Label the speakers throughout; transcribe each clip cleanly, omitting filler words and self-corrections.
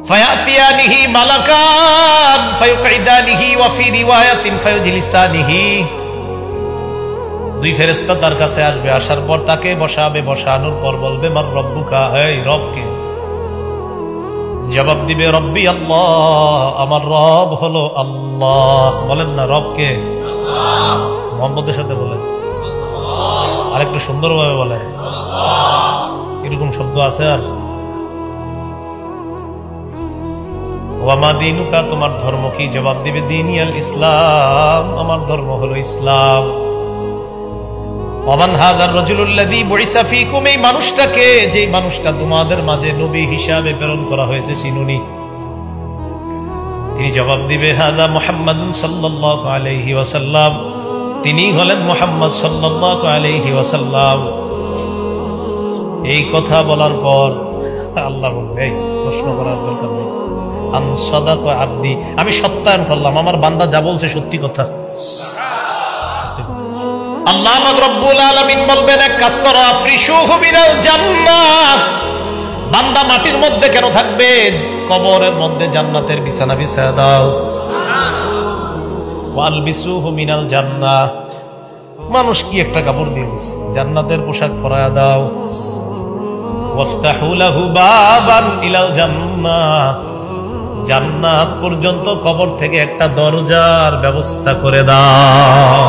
Speaker 1: ফায়াতিয়ানিহি মালাকান ফায়ুকঈদানিহি ওয়া ফি রিওয়ায়াতিন ফায়ুজলিসানিহি, দুই ফেরেশতা তার কাছে আসবে, আসার পর তাকে বসাবে, বসানোর পর বলবে মার রব্বুকা, এই রব কে? জবাব দিবে রব্বি আল্লাহ, আমার রব হলো আল্লাহ। বলেন না রব কে? আল্লাহ। মুহাম্মদের সাথে বলেন আর একটু সুন্দরভাবে বলেন এরকম শব্দ আছে? আর ওয়ামা দীনুকা, তোমার ধর্ম কি? জবাব দিবে দীনি আল ইসলাম, আমার ধর্ম হলো ইসলাম। ওয়ামান হাযার রাজুলুল্লাযী বুইসা ফীকুম, এই মানুষটাকে, যে মানুষটা তোমাদের মাঝে নবী হিসাবে প্রেরণ করা হয়েছে, চিনুনি? তিনি জবাব দিবে হাযা মুহাম্মাদুন সাল্লাল্লাহু আলাইহি ওয়াসাল্লাম, তিনি হলেন মুহাম্মদ সাল্লাল্লাহু আলাইহি ওয়াসাল্লাম। এই কথা বলার পর আল্লাহ বলবে, এই প্রশ্ন করার দরকার নেই, আন সাদাকা আবদি, আমি সত্যায়ন করলাম, আমার বান্দা যা বলছে সত্যি কথা। আল্লাহ রাব্বুল আলামিন বলবেন, এক কাজ করো, আফরিশুহু মিনাল জান্নাহ, বান্দা মাটির মধ্যে কেন থাকবে? কবরের মধ্যে জান্নাতের বিছানা বিছায়া দাও। ওয়ালবিসুহু মিনাল জান্নাহ, মানুষ কি একটা কাপড় দিয়ে দিছে, জান্নাতের পোশাক পরায়া দাও। ওয়াফতাহু লাহু বাবান ইলাল জান্নাহ, জান্নাত পর্যন্ত কবর থেকে একটা দরজার ব্যবস্থা করে দাও।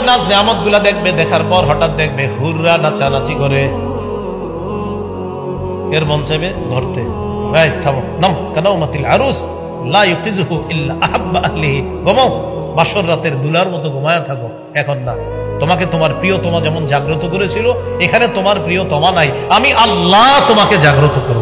Speaker 1: নাজ নিয়ামত গুলা দেখবে, দেখার পর হঠাৎ দেখবে হুররা নাচানাচি করে, এর মন চাইবে ধরতে, ভাই থামো, নাম কানাউমাতিল আরুস লা ইউকিজুহু ইল্লা আহাব্বা আহলিহি, ঘুমাও, বাসর রাতের দুলার মতো ঘুমায়া থাকো, এখন না। তোমাকে তোমার প্রিয়তমা যেমন জাগ্রত করেছিল, এখানে তোমার প্রিয়তমা নাই, আমি আল্লাহ তোমাকে জাগ্রত করব।